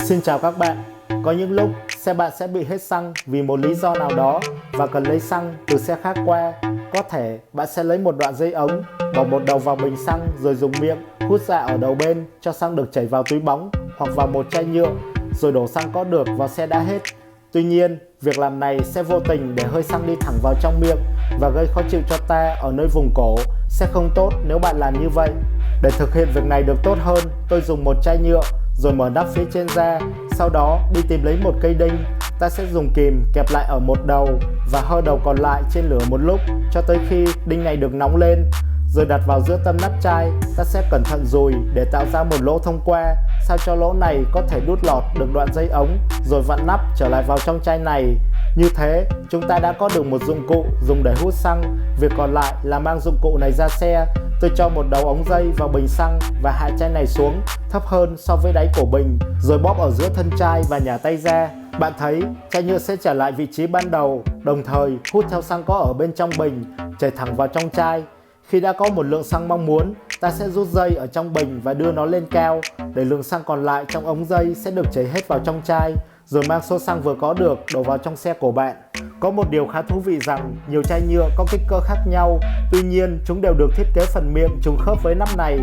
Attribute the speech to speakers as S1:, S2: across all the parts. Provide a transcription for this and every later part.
S1: Xin chào các bạn. Có những lúc xe bạn sẽ bị hết xăng vì một lý do nào đó và cần lấy xăng từ xe khác qua. Có thể bạn sẽ lấy một đoạn dây ống, bỏ một đầu vào bình xăng rồi dùng miệng hút ra ở đầu bên cho xăng được chảy vào túi bóng hoặc vào một chai nhựa rồi đổ xăng có được vào xe đã hết. Tuy nhiên, việc làm này sẽ vô tình để hơi xăng đi thẳng vào trong miệng và gây khó chịu cho ta ở nơi vùng cổ, sẽ không tốt nếu bạn làm như vậy. Để thực hiện việc này được tốt hơn, tôi dùng một chai nhựa rồi mở nắp phía trên ra, sau đó đi tìm lấy một cây đinh. Ta sẽ dùng kìm kẹp lại ở một đầu và hơ đầu còn lại trên lửa một lúc cho tới khi đinh này được nóng lên, rồi đặt vào giữa tâm nắp chai. Ta sẽ cẩn thận dùi để tạo ra một lỗ thông qua, sao cho lỗ này có thể đút lọt được đoạn dây ống, rồi vặn nắp trở lại vào trong chai này. Như thế, chúng ta đã có được một dụng cụ dùng để hút xăng. Việc còn lại là mang dụng cụ này ra xe. Tôi cho một đầu ống dây vào bình xăng và hạ chai này xuống thấp hơn so với đáy của bình, rồi bóp ở giữa thân chai và nhả tay ra. Bạn thấy chai nhựa sẽ trở lại vị trí ban đầu, đồng thời hút theo xăng có ở bên trong bình, chảy thẳng vào trong chai. Khi đã có một lượng xăng mong muốn, ta sẽ rút dây ở trong bình và đưa nó lên cao, để lượng xăng còn lại trong ống dây sẽ được chảy hết vào trong chai, rồi mang số xăng vừa có được đổ vào trong xe của bạn. Có một điều khá thú vị rằng nhiều chai nhựa có kích cỡ khác nhau, tuy nhiên chúng đều được thiết kế phần miệng trùng khớp với nắp này.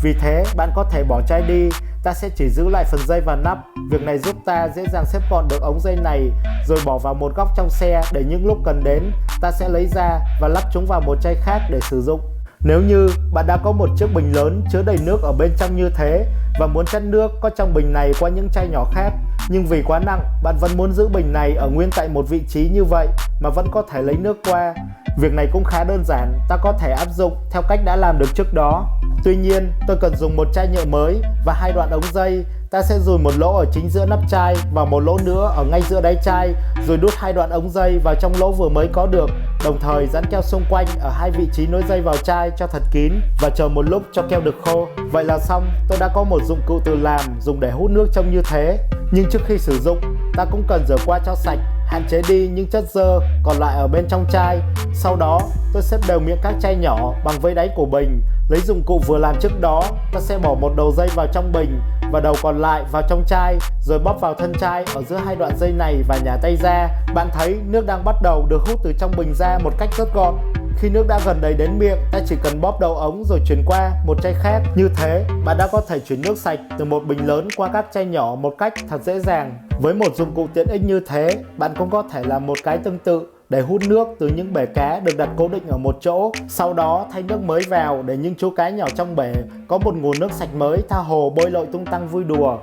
S1: Vì thế bạn có thể bỏ chai đi, ta sẽ chỉ giữ lại phần dây và nắp. Việc này giúp ta dễ dàng xếp gọn được ống dây này, rồi bỏ vào một góc trong xe để những lúc cần đến, ta sẽ lấy ra và lắp chúng vào một chai khác để sử dụng. Nếu như bạn đã có một chiếc bình lớn chứa đầy nước ở bên trong như thế và muốn chắt nước có trong bình này qua những chai nhỏ khác, nhưng vì quá nặng, bạn vẫn muốn giữ bình này ở nguyên tại một vị trí như vậy mà vẫn có thể lấy nước qua. Việc này cũng khá đơn giản, ta có thể áp dụng theo cách đã làm được trước đó. Tuy nhiên, tôi cần dùng một chai nhựa mới và hai đoạn ống dây. Ta sẽ dùi một lỗ ở chính giữa nắp chai và một lỗ nữa ở ngay giữa đáy chai, rồi đút hai đoạn ống dây vào trong lỗ vừa mới có được, đồng thời dán keo xung quanh ở hai vị trí nối dây vào chai cho thật kín và chờ một lúc cho keo được khô. Vậy là xong, tôi đã có một dụng cụ tự làm dùng để hút nước trông như thế. Nhưng trước khi sử dụng, ta cũng cần rửa qua cho sạch, hạn chế đi những chất xơ còn lại ở bên trong chai. Sau đó, tôi xếp đều miệng các chai nhỏ bằng vây đáy của bình. Lấy dụng cụ vừa làm trước đó, ta sẽ bỏ một đầu dây vào trong bình và đầu còn lại vào trong chai, rồi bóp vào thân chai ở giữa hai đoạn dây này và nhả tay ra. Bạn thấy nước đang bắt đầu được hút từ trong bình ra một cách rất gọn. Khi nước đã gần đầy đến miệng, ta chỉ cần bóp đầu ống rồi chuyển qua một chai khác. Như thế, bạn đã có thể chuyển nước sạch từ một bình lớn qua các chai nhỏ một cách thật dễ dàng. Với một dụng cụ tiện ích như thế, bạn cũng có thể làm một cái tương tự để hút nước từ những bể cá được đặt cố định ở một chỗ. Sau đó thay nước mới vào để những chú cá nhỏ trong bể có một nguồn nước sạch mới tha hồ bơi lội tung tăng vui đùa.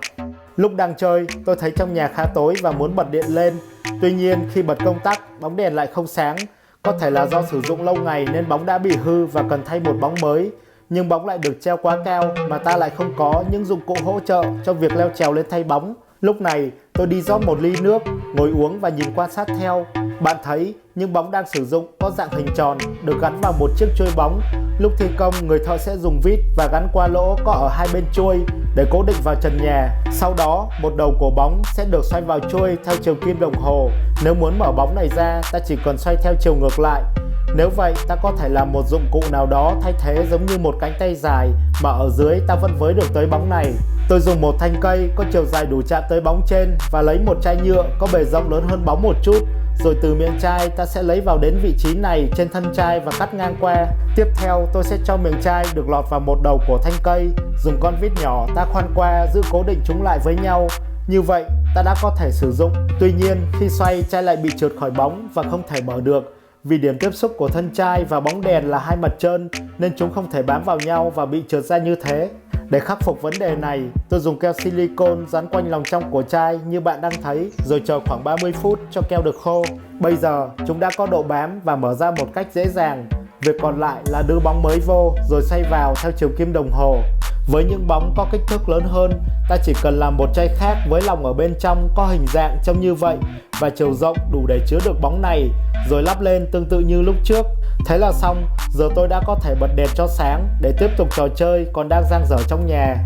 S1: Lúc đang chơi, tôi thấy trong nhà khá tối và muốn bật điện lên. Tuy nhiên, khi bật công tắc, bóng đèn lại không sáng. Có thể là do sử dụng lâu ngày nên bóng đã bị hư và cần thay một bóng mới. Nhưng bóng lại được treo quá cao mà ta lại không có những dụng cụ hỗ trợ cho việc leo trèo lên thay bóng. Lúc này, tôi đi rót một ly nước, ngồi uống và nhìn quan sát theo. Bạn thấy những bóng đang sử dụng có dạng hình tròn được gắn vào một chiếc chuôi bóng. Lúc thi công, người thợ sẽ dùng vít và gắn qua lỗ có ở hai bên chuôi để cố định vào trần nhà. Sau đó, một đầu của bóng sẽ được xoay vào chuôi theo chiều kim đồng hồ. Nếu muốn mở bóng này ra, ta chỉ cần xoay theo chiều ngược lại. Nếu vậy, ta có thể làm một dụng cụ nào đó thay thế giống như một cánh tay dài mà ở dưới ta vẫn với được tới bóng này. Tôi dùng một thanh cây có chiều dài đủ chạm tới bóng trên và lấy một chai nhựa có bề rộng lớn hơn bóng một chút. Rồi từ miệng chai ta sẽ lấy vào đến vị trí này trên thân chai và cắt ngang qua. Tiếp theo tôi sẽ cho miệng chai được lọt vào một đầu của thanh cây. Dùng con vít nhỏ ta khoan qua giữ cố định chúng lại với nhau. Như vậy ta đã có thể sử dụng. Tuy nhiên khi xoay chai lại bị trượt khỏi bóng và không thể mở được. Vì điểm tiếp xúc của thân chai và bóng đèn là hai mặt trơn nên chúng không thể bám vào nhau và bị trượt ra như thế. Để khắc phục vấn đề này, tôi dùng keo silicone dán quanh lòng trong của chai như bạn đang thấy, rồi chờ khoảng 30 phút cho keo được khô. Bây giờ chúng đã có độ bám và mở ra một cách dễ dàng. Việc còn lại là đưa bóng mới vô rồi xoay vào theo chiều kim đồng hồ. Với những bóng có kích thước lớn hơn, ta chỉ cần làm một chai khác với lòng ở bên trong có hình dạng trông như vậy và chiều rộng đủ để chứa được bóng này, rồi lắp lên tương tự như lúc trước. Thế là xong, giờ tôi đã có thể bật đèn cho sáng để tiếp tục trò chơi còn đang dang dở trong nhà.